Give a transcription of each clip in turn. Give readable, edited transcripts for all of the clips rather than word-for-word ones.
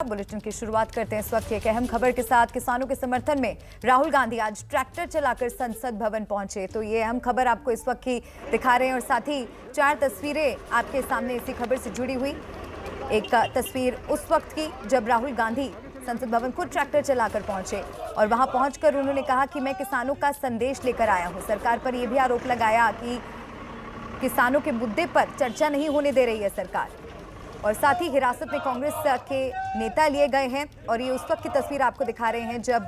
Bulletin की शुरुआत करते हैं इस वक्त एक अहम खबर के साथ। किसानों के समर्थन में राहुल गांधी आज ट्रैक्टर चलाकर संसद भवन पहुंचे, तो ये अहम खबर आपको इस वक्त की दिखा रहे हैं और साथ ही 4 तस्वीरें आपके सामने इसी खबर से जुड़ी हुई। एक तस्वीर उस वक्त की जब राहुल गांधी संसद भवन खुद ट्रैक्टर चलाकर पहुंचे और वहां पहुंचकर उन्होंने कहा कि मैं किसानों का संदेश लेकर आया हूं। सरकार पर यह भी आरोप लगाया कि किसानों के मुद्दे पर चर्चा नहीं होने दे रही है सरकार, और साथ ही हिरासत में कांग्रेस के नेता लिए गए हैं। और ये उस वक्त की तस्वीर आपको दिखा रहे हैं जब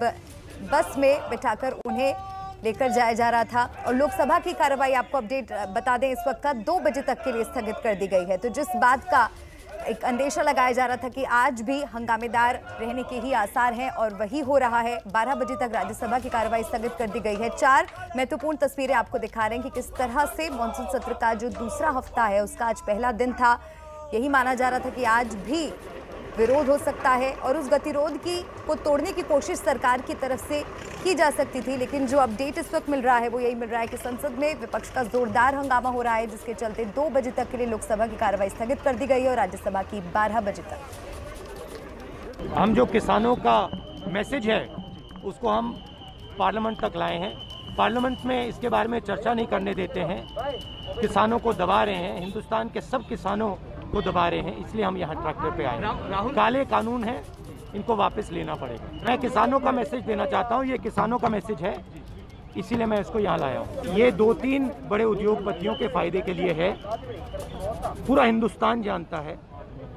बस में बिठाकर उन्हें लेकर जाया जा रहा था। और लोकसभा की कार्रवाई आपको अपडेट बता दें इस वक्त का 2 बजे तक के लिए स्थगित कर दी गई है। तो जिस बात का एक अंदेशा लगाया जा रहा था कि आज भी हंगामेदार रहने के ही आसार हैं और वही हो रहा है। 12 बजे तक राज्यसभा की कार्रवाई स्थगित कर दी गई है। 4 महत्वपूर्ण तस्वीरें आपको दिखा रहे हैं कि किस तरह से मानसून सत्र का जो दूसरा हफ्ता है उसका आज पहला दिन था। यही माना जा रहा था कि आज भी विरोध हो सकता है और उस गतिरोध को तोड़ने की कोशिश सरकार की तरफ से की जा सकती थी, लेकिन जो अपडेट इस वक्त मिल रहा है वो यही मिल रहा है कि संसद में विपक्ष का जोरदार हंगामा हो रहा है, जिसके चलते 2 बजे तक के लिए लोकसभा की कार्रवाई स्थगित कर दी गई है और राज्यसभा की 12 बजे तक। हम जो किसानों का मैसेज है उसको हम पार्लियामेंट तक लाए हैं। पार्लियामेंट में इसके बारे में चर्चा नहीं करने देते हैं, किसानों को दबा रहे हैं, हिंदुस्तान के सब किसानों को दबा रहे हैं, इसलिए हम यहाँ ट्रैक्टर पे आए हैं। काले कानून हैं, इनको वापस लेना पड़ेगा। मैं किसानों का मैसेज देना चाहता हूँ, ये किसानों का मैसेज है, इसीलिए मैं इसको यहाँ लाया हूँ। ये 2-3 बड़े उद्योगपतियों के फायदे के लिए है। पूरा हिंदुस्तान जानता है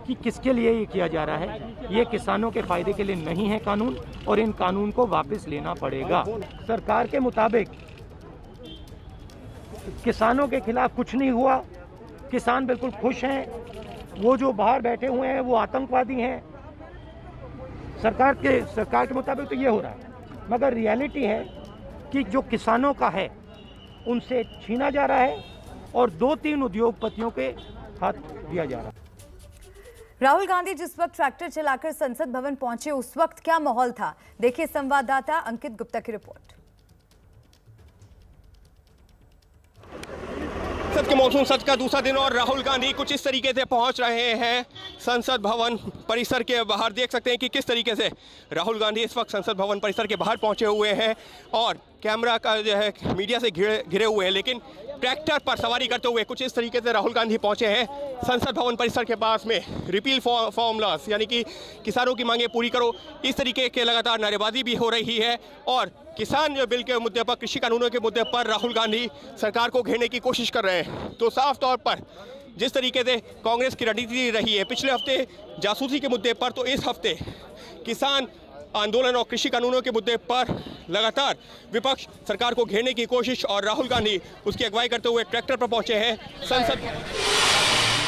कि किसके लिए ये किया जा रहा है। ये किसानों के फायदे के लिए नहीं है कानून, और इन कानून को वापस लेना पड़ेगा। सरकार के मुताबिक किसानों के खिलाफ कुछ नहीं हुआ, किसान बिल्कुल खुश हैं। वो जो बाहर बैठे हुए हैं वो आतंकवादी हैं। सरकार के मुताबिक तो ये हो रहा है, मगर रियलिटी है कि जो किसानों का है उनसे छीना जा रहा है और 2-3 उद्योगपतियों के हाथ दिया जा रहा है। राहुल गांधी जिस वक्त ट्रैक्टर चलाकर संसद भवन पहुंचे उस वक्त क्या माहौल था, देखिए संवाददाता अंकित गुप्ता की रिपोर्ट। संसद के मानसून सत्र का दूसरा दिन और राहुल गांधी कुछ इस तरीके से पहुंच रहे हैं संसद भवन परिसर के बाहर। देख सकते हैं कि किस तरीके से राहुल गांधी इस वक्त संसद भवन परिसर के बाहर पहुंचे हुए हैं और कैमरा का जो है मीडिया से घिरे हुए हैं, लेकिन ट्रैक्टर पर सवारी करते हुए कुछ इस तरीके से राहुल गांधी पहुंचे हैं संसद भवन परिसर के पास में। रिपील फॉर्मूलास यानी कि किसानों की मांगे पूरी करो, इस तरीके के लगातार नारेबाजी भी हो रही है। और किसान जो बिल के मुद्दे पर, कृषि कानूनों के मुद्दे पर राहुल गांधी सरकार को घेरने की कोशिश कर रहे हैं। तो साफ तौर पर जिस तरीके से कांग्रेस की रणनीति रही है पिछले हफ्ते जासूसी के मुद्दे पर, तो इस हफ्ते किसान आंदोलन और कृषि कानूनों के मुद्दे पर लगातार विपक्ष सरकार को घेरने की कोशिश, और राहुल गांधी उसकी अगुवाई करते हुए ट्रैक्टर पर पहुंचे हैं संसद।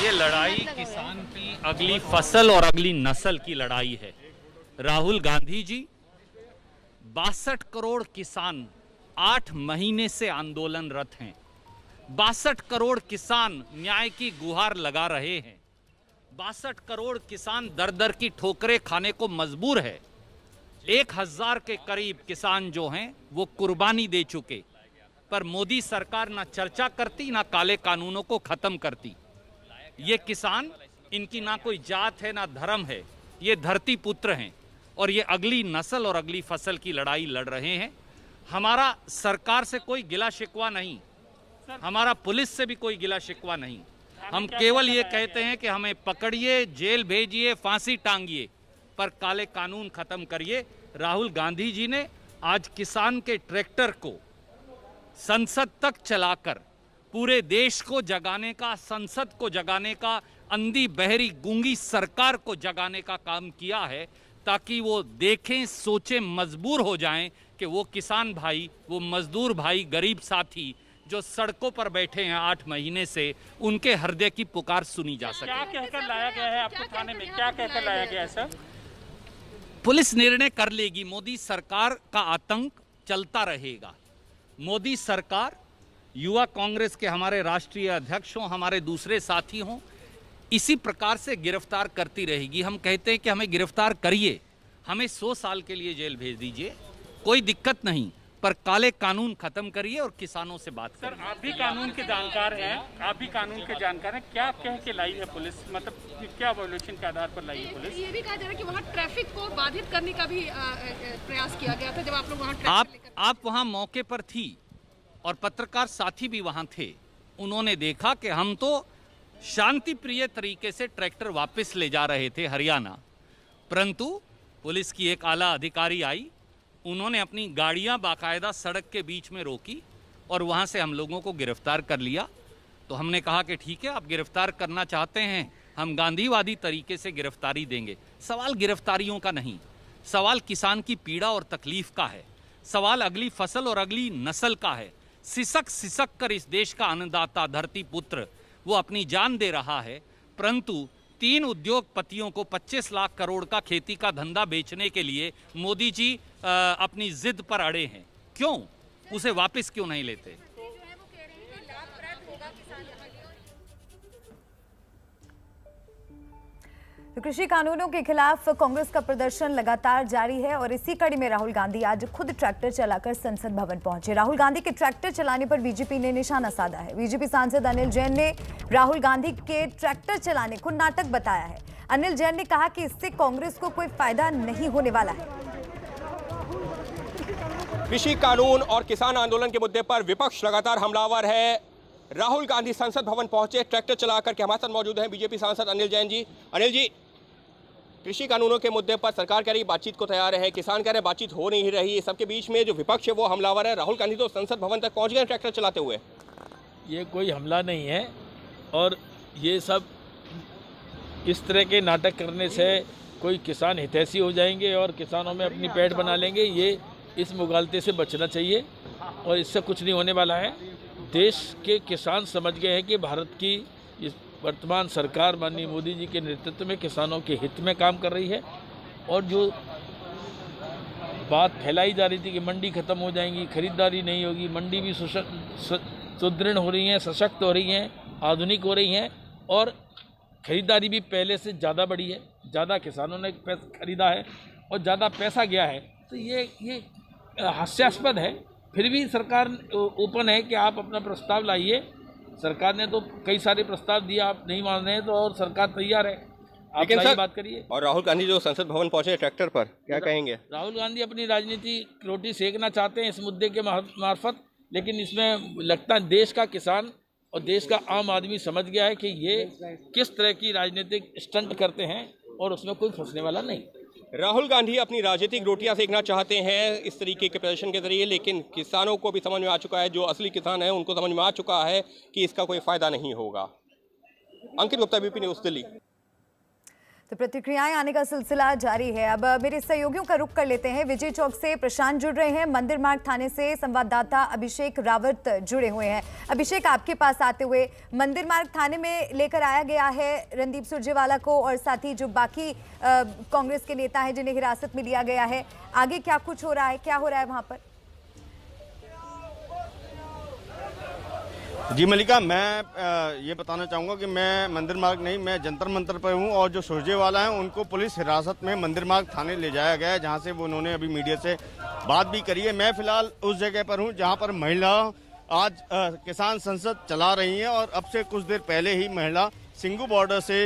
ये लड़ाई किसान की अगली फसल और अगली नस्ल की लड़ाई है। राहुल गांधी जी 62 करोड़ किसान 8 महीने से आंदोलनरत हैं। 62 करोड़ किसान न्याय की गुहार लगा रहे हैं। 62 करोड़ किसान दर दर की ठोकरें खाने को मजबूर है। 1000 के करीब किसान जो हैं वो कुर्बानी दे चुके, पर मोदी सरकार ना चर्चा करती ना काले कानूनों को खत्म करती। ये किसान, इनकी ना कोई जात है ना धर्म है, ये धरती पुत्र हैं और ये अगली नस्ल और अगली फसल की लड़ाई लड़ रहे हैं। हमारा सरकार से कोई गिला शिकवा नहीं, हमारा पुलिस से भी कोई गिला शिकवा नहीं। हम केवल ये कहते हैं कि हमें पकड़िए, जेल भेजिए, फांसी टांगिए, पर काले कानून खत्म करिए। राहुल गांधी जी ने आज किसान के ट्रैक्टर को संसद तक चलाकर पूरे देश को जगाने का, संसद को जगाने का, अंधी बहरी गूंगी सरकार को जगाने का काम किया है, ताकि वो देखें, सोचें, मजबूर हो जाएं कि वो किसान भाई, वो मजदूर भाई, गरीब साथी जो सड़कों पर बैठे हैं 8 महीने से, उनके हृदय की पुकार सुनी जा सके। क्या कहकर लाया गया है आपको थाने में, क्या कहकर लाया गया है सर? पुलिस निर्णय कर लेगी। मोदी सरकार का आतंक चलता रहेगा। मोदी सरकार, युवा कांग्रेस के हमारे राष्ट्रीय अध्यक्ष हों, हमारे दूसरे साथी हों, इसी प्रकार से गिरफ्तार करती रहेगी। हम कहते हैं कि हमें गिरफ्तार करिए, हमें 100 साल के लिए जेल भेज दीजिए, कोई दिक्कत नहीं, पर काले कानून खत्म करिए और किसानों से बात सर करिए। आप भी कानून के जानकार हैं, आप भी कानून के जानकार हैं, क्या कह के लाई है पुलिस, मतलब क्या वॉल्यूशन के आधार पर लाई है पुलिस? ये भी कहा जा रहा है कि वहाँ ट्रैफिक को बाधित करने का भी प्रयास किया गया था जब आप लोग वहाँ ट्रैक्टर लेकर आप वहां मौके पर थी और पत्रकार साथी भी वहां थे। उन्होंने देखा कि हम तो शांति प्रिय तरीके से ट्रैक्टर वापस ले जा रहे थे हरियाणा, परंतु पुलिस की एक आला अधिकारी आई, उन्होंने अपनी गाड़ियां बाकायदा सड़क के बीच में रोकी और वहां से हम लोगों को गिरफ्तार कर लिया। तो हमने कहा कि ठीक है, आप गिरफ्तार करना चाहते हैं, हम गांधीवादी तरीके से गिरफ्तारी देंगे। सवाल गिरफ्तारियों का नहीं, सवाल किसान की पीड़ा और तकलीफ का है, सवाल अगली फसल और अगली नस्ल का है। सिसक सिसक कर इस देश का अन्नदाता धरती पुत्र वो अपनी जान दे रहा है, परंतु 3 उद्योगपतियों को 25 लाख करोड़ का खेती का धंधा बेचने के लिए मोदी जी अपनी जिद पर अड़े हैं। क्यों उसे वापस क्यों नहीं लेते? तो कृषि कानूनों के खिलाफ कांग्रेस का प्रदर्शन लगातार जारी है और इसी कड़ी में राहुल गांधी आज खुद ट्रैक्टर चलाकर संसद भवन पहुंचे। राहुल गांधी के ट्रैक्टर चलाने पर बीजेपी ने निशाना साधा है। बीजेपी सांसद अनिल जैन ने राहुल गांधी के ट्रैक्टर चलाने को नाटक बताया है। अनिल जैन ने कहा कि इससे कांग्रेस को कोई फायदा नहीं होने वाला है। कृषि कानून और किसान आंदोलन के मुद्दे पर विपक्ष लगातार हमलावर है। राहुल गांधी संसद भवन पहुंचे ट्रैक्टर चलाकर के। हमारे साथ मौजूद हैं बीजेपी सांसद अनिल जैन जी। अनिल जी, कृषि कानूनों के मुद्दे पर सरकार कह रही बातचीत को तैयार है, किसान कह रहे बातचीत हो नहीं रही, सबके बीच में जो विपक्ष है वो हमलावर है। राहुल गांधी तो संसद भवन तक पहुंच गए ट्रैक्टर चलाते हुए। ये कोई हमला नहीं है और ये सब इस तरह के नाटक करने से कोई किसान हितैषी हो जाएंगे और किसानों में अपनी पैठ बना लेंगे। ये इस मुगालते से बचना चाहिए और इससे कुछ नहीं होने वाला है। देश के किसान समझ गए हैं कि भारत की इस वर्तमान सरकार माननीय मोदी जी के नेतृत्व में किसानों के हित में काम कर रही है। और जो बात फैलाई जा रही थी कि मंडी खत्म हो जाएंगी, खरीदारी नहीं होगी, मंडी भी सुदृढ़ हो रही हैं, सशक्त हो रही हैं, आधुनिक हो रही हैं और खरीदारी भी पहले से ज़्यादा बढ़ी है, ज़्यादा किसानों ने खरीदा है और ज़्यादा पैसा गया है। तो ये हास्यास्पद है। फिर भी सरकार ओपन है कि आप अपना प्रस्ताव लाइए। सरकार ने तो कई सारे प्रस्ताव दिए, आप नहीं मान रहे हैं तो और सरकार तैयार है, आप सही बात करिए। और राहुल गांधी जो संसद भवन पहुंचे ट्रैक्टर पर, क्या कहेंगे? राहुल गांधी अपनी राजनीति रोटी सेकना चाहते हैं इस मुद्दे के मार्फत, लेकिन इसमें लगता है देश का किसान और देश का आम आदमी समझ गया है कि ये किस तरह की राजनीतिक स्टंट करते हैं और उसमें कोई फंसने वाला नहीं। राहुल गांधी अपनी राजनीतिक रोटियां सेकना चाहते हैं इस तरीके के प्रदर्शन के जरिए, लेकिन किसानों को भी समझ में आ चुका है, जो असली किसान है उनको समझ में आ चुका है कि इसका कोई फायदा नहीं होगा। अंकित गुप्ता, बीपी न्यूज़, दिल्ली। तो प्रतिक्रियाएं आने का सिलसिला जारी है। अब मेरे सहयोगियों का रुख कर लेते हैं। विजय चौक से प्रशांत जुड़ रहे हैं, मंदिर मार्ग थाने से संवाददाता अभिषेक रावत जुड़े हुए हैं। अभिषेक, आपके पास आते हुए, मंदिर मार्ग थाने में लेकर आया गया है रणदीप सुरजेवाला को और साथ ही जो बाकी कांग्रेस के नेता हैं जिन्हें हिरासत में लिया गया है। आगे क्या कुछ हो रहा है, क्या हो रहा है वहां पर? जी मलिका, मैं ये बताना चाहूँगा कि मैं मंदिर मार्ग नहीं, मैं जंतर मंतर पर हूँ और जो सुरजेवाला हैं उनको पुलिस हिरासत में मंदिर मार्ग थाने ले जाया गया है, जहाँ से वो उन्होंने अभी मीडिया से बात भी करी है। मैं फिलहाल उस जगह पर हूँ जहाँ पर महिला आज किसान संसद चला रही हैं और अब से कुछ देर पहले ही महिला सिंगू बॉर्डर से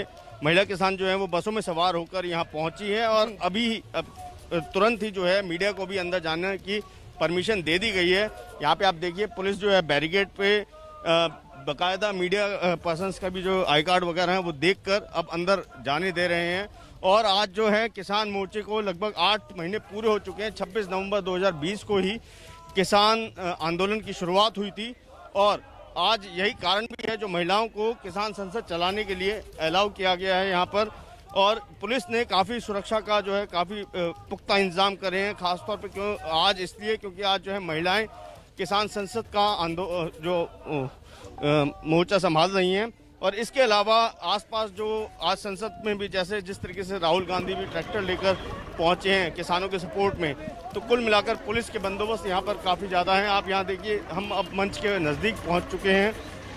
महिला किसान जो है वो बसों में सवार होकर यहाँ पहुँची है और अभी तुरंत ही जो है मीडिया को भी अंदर जाने की परमिशन दे दी गई है। यहाँ पे आप देखिए पुलिस जो है बैरिकेड पे बाकायदा मीडिया पर्सन्स का भी जो आई कार्ड वगैरह हैं वो देखकर अब अंदर जाने दे रहे हैं। और आज जो है किसान मोर्चे को लगभग 8 महीने पूरे हो चुके हैं। 26 नवंबर 2020 को ही किसान आंदोलन की शुरुआत हुई थी और आज यही कारण भी है जो महिलाओं को किसान संसद चलाने के लिए अलाउ किया गया है यहाँ पर। और पुलिस ने काफ़ी सुरक्षा का जो है काफ़ी पुख्ता इंतजाम करे हैं, खासतौर पर क्यों आज इसलिए क्योंकि आज जो है महिलाएं किसान संसद का मोर्चा संभाल रही हैं। और इसके अलावा आसपास जो आज संसद में भी जैसे जिस तरीके से राहुल गांधी भी ट्रैक्टर लेकर पहुंचे हैं किसानों के सपोर्ट में, तो कुल मिलाकर पुलिस के बंदोबस्त यहाँ पर काफ़ी ज़्यादा हैं। आप यहाँ देखिए, हम अब मंच के नज़दीक पहुँच चुके हैं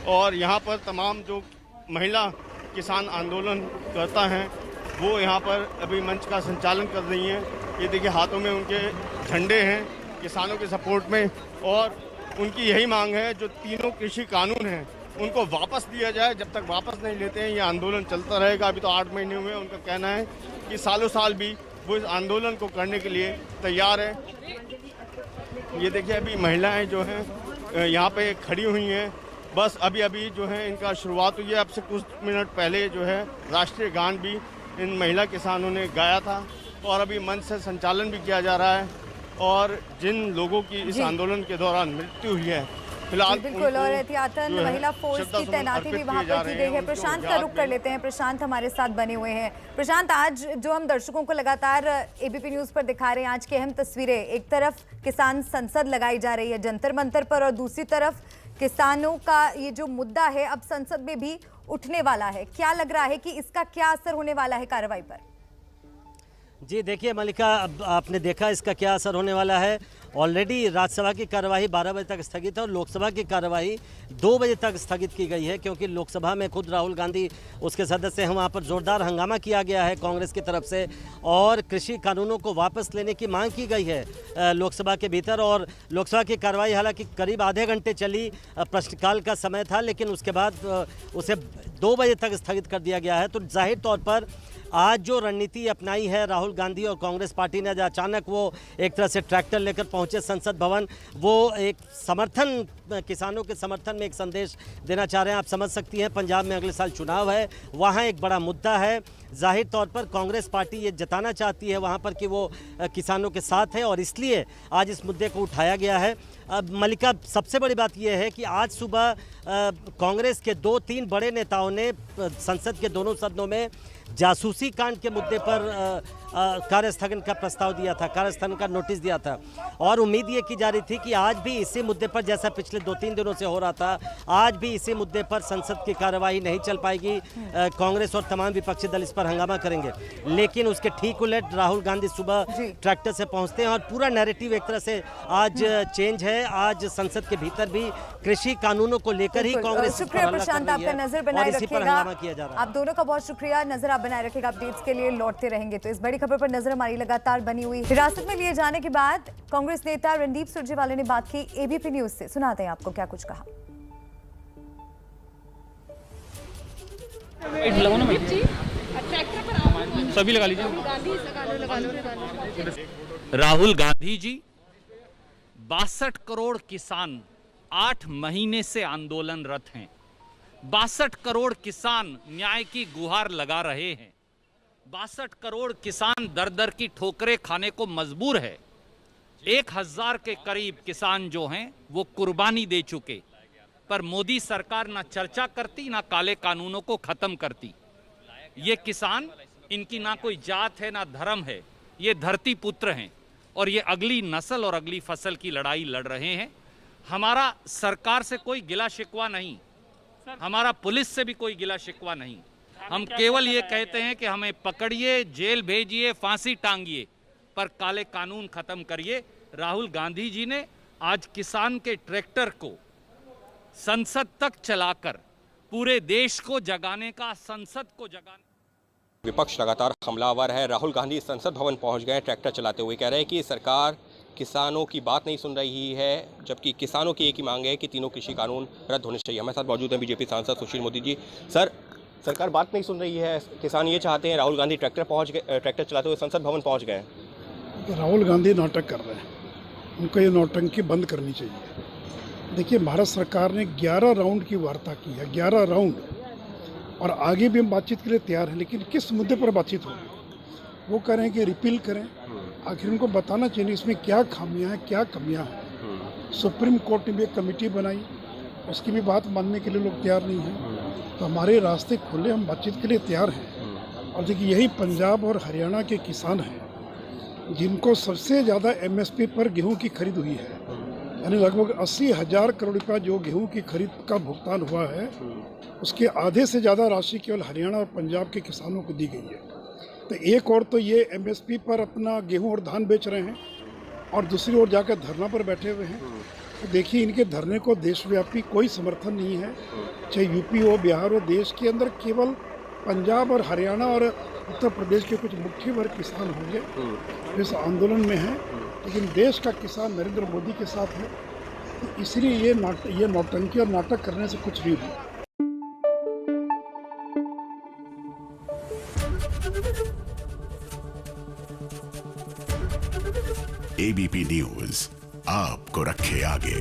और यहाँ पर तमाम जो महिला किसान आंदोलन करता हैं वो यहाँ पर अभी मंच का संचालन कर रही हैं। ये देखिए हाथों में उनके झंडे हैं किसानों के सपोर्ट में, और उनकी यही मांग है जो तीनों कृषि कानून हैं उनको वापस दिया जाए। जब तक वापस नहीं लेते हैं ये आंदोलन चलता रहेगा। अभी तो 8 महीने हुए, उनका कहना है कि सालों साल भी वो इस आंदोलन को करने के लिए तैयार है। ये देखिए अभी महिलाएं जो हैं यहाँ पे खड़ी हुई हैं, बस अभी अभी जो है इनका शुरुआत हुई है। अब से कुछ मिनट पहले जो है राष्ट्रीय गान भी इन महिला किसानों ने गाया था और अभी मंच से संचालन भी किया जा रहा है। और जिन लोगों की इस आंदोलन के दौरान मृत्यु हुई है फिलहाल बिल्कुल, और एहतियातन महिला फोर्स की तैनाती भी वहां पर की गई है। प्रशांत का रुख कर लेते हैं। प्रशांत हमारे साथ बने हुए हैं। प्रशांत, आज जो हम दर्शकों को लगातार एबीपी न्यूज पर दिखा रहे हैं, आज की अहम तस्वीरें, एक तरफ किसान संसद लगाई जा रही है जंतर मंतर पर, और दूसरी तरफ किसानों का ये जो मुद्दा है अब संसद में भी उठने वाला है। क्या लग रहा है कि इसका क्या असर होने वाला है कार्रवाई पर? जी देखिए मलिका, अब आपने देखा इसका क्या असर होने वाला है। ऑलरेडी राज्यसभा की कार्यवाही 12 बजे तक स्थगित है और लोकसभा की कार्यवाही 2 बजे तक स्थगित की गई है, क्योंकि लोकसभा में खुद राहुल गांधी उसके सदस्य हैं, वहाँ पर जोरदार हंगामा किया गया है कांग्रेस की तरफ से, और कृषि कानूनों को वापस लेने की मांग की गई है लोकसभा के भीतर। और लोकसभा की कार्यवाही हालांकि करीब आधे घंटे चली, प्रश्नकाल का समय था, लेकिन उसके बाद उसे 2 बजे तक स्थगित कर दिया गया है। तो जाहिर तौर पर आज जो रणनीति अपनाई है राहुल गांधी और कांग्रेस पार्टी ने, जो अचानक वो एक तरह से ट्रैक्टर लेकर पहुंचे संसद भवन, वो एक समर्थन, किसानों के समर्थन में एक संदेश देना चाह रहे हैं। आप समझ सकती हैं पंजाब में अगले साल चुनाव है, वहाँ एक बड़ा मुद्दा है। जाहिर तौर पर कांग्रेस पार्टी ये जताना चाहती है वहाँ पर कि वो किसानों के साथ है, और इसलिए आज इस मुद्दे को उठाया गया है। अब मलिका, सबसे बड़ी बात यह है कि आज सुबह कांग्रेस के 2-3 बड़े नेताओं ने संसद के दोनों सदनों में जासूसी कांड के मुद्दे पर कार्यस्थगन का प्रस्ताव दिया था, कार्यस्थगन का नोटिस दिया था, और उम्मीद ये की जा रही थी कि आज भी इसी मुद्दे पर, जैसा पिछले 2-3 दिनों से हो रहा था, आज भी इसी मुद्दे पर संसद की कार्यवाही नहीं चल पाएगी। कांग्रेस और तमाम विपक्षी दल इस पर हंगामा करेंगे। लेकिन उसके ठीक उलट राहुल गांधी सुबह ट्रैक्टर से पहुंचते हैं और पूरा नैरेटिव एक तरह से आज चेंज है। आज संसद के भीतर भी कृषि कानूनों को लेकर ही कांग्रेस, शुक्रिया प्रशांत, आपका नजर बनाए रखिएगा। आप दोनों का बहुत शुक्रिया, नजर आप बनाए रखिएगा। अपडेट्स के लिए लौटते रहेंगे। तो इस बड़ी खबर पर नजर हमारी लगातार बनी हुई। हिरासत में लिए जाने के बाद कांग्रेस नेता रणदीप सुरजेवाला ने बात की एबीपी न्यूज से। सुनाते हैं आपको क्या कुछ कहा। सभी लगा लीजिए। राहुल गांधी जी, 62 करोड़ किसान 8 महीने से आंदोलनरत हैं। 62 करोड़ किसान न्याय की गुहार लगा रहे हैं। 62 करोड़ किसान दर दर की ठोकरें खाने को मजबूर है। 1000 के करीब किसान जो हैं वो कुर्बानी दे चुके, पर मोदी सरकार ना चर्चा करती, ना काले कानूनों को खत्म करती। ये किसान, इनकी ना कोई जात है ना धर्म है, ये धरती पुत्र हैं और ये अगली नस्ल और अगली फसल की लड़ाई लड़ रहे हैं। हमारा सरकार से कोई गिला शिकवा नहीं, हमारा पुलिस से भी कोई गिला शिकवा नहीं। हम केवल ये कहते हैं कि हमें पकड़िए, जेल भेजिए, फांसी टांगिए, पर काले कानून खत्म करिए। राहुल गांधी जी ने आज किसान के ट्रैक्टर को संसद तक चलाकर पूरे देश को जगाने का, संसद को जगाने। विपक्ष लगातार हमलावर है। राहुल गांधी संसद भवन पहुंच गए ट्रैक्टर चलाते हुए, कह रहे हैं कि सरकार किसानों की बात नहीं सुन रही है, जबकि किसानों की एक ही मांग है कि तीनों कृषि कानून रद्द होने चाहिए। हमारे साथ मौजूद हैं बीजेपी सांसद सुशील मोदी जी। सर, सरकार बात नहीं सुन रही है, किसान ये चाहते हैं, राहुल गांधी ट्रैक्टर चलाते हुए संसद भवन पहुंच गए। राहुल गांधी नाटक कर रहे हैं, उनको ये नौटंकी बंद करनी चाहिए। देखिए, भारत सरकार ने 11 राउंड की वार्ता की है, 11 राउंड, और आगे भी हम बातचीत के लिए तैयार हैं। लेकिन किस मुद्दे पर बातचीत होगी? वो कह रहे हैं कि रिपील करें। आखिर उनको बताना चाहिए इसमें क्या खामियां हैं, क्या कमियां हैं। सुप्रीम कोर्ट ने भी एक कमेटी बनाई, उसकी भी बात मानने के लिए लोग तैयार नहीं हैं। तो हमारे रास्ते खुले, हम बातचीत के लिए तैयार हैं। और देखिए, यही पंजाब और हरियाणा के किसान हैं जिनको सबसे ज़्यादा एमएसपी पर गेहूं की खरीद हुई है, यानी लगभग 80,000 करोड़ रुपया जो गेहूं की खरीद का भुगतान हुआ है, उसके आधे से ज़्यादा राशि केवल हरियाणा और पंजाब के किसानों को दी गई है। तो एक और तो ये एमएसपी पर अपना गेहूं और धान बेच रहे हैं, और दूसरी ओर जाकर धरना पर बैठे हुए हैं। तो देखिए, इनके धरने को देशव्यापी कोई समर्थन नहीं है, चाहे यूपी हो, बिहार हो। देश के अंदर केवल पंजाब और हरियाणा और उत्तर प्रदेश के कुछ मुट्ठी भर किसान होंगे जो इस आंदोलन में हैं, लेकिन देश का किसान नरेंद्र मोदी के साथ है, तो इसलिए ये नौटंकी और नाटक करने से कुछ नहीं हुआ। ABP न्यूज़ आपको रखे आगे।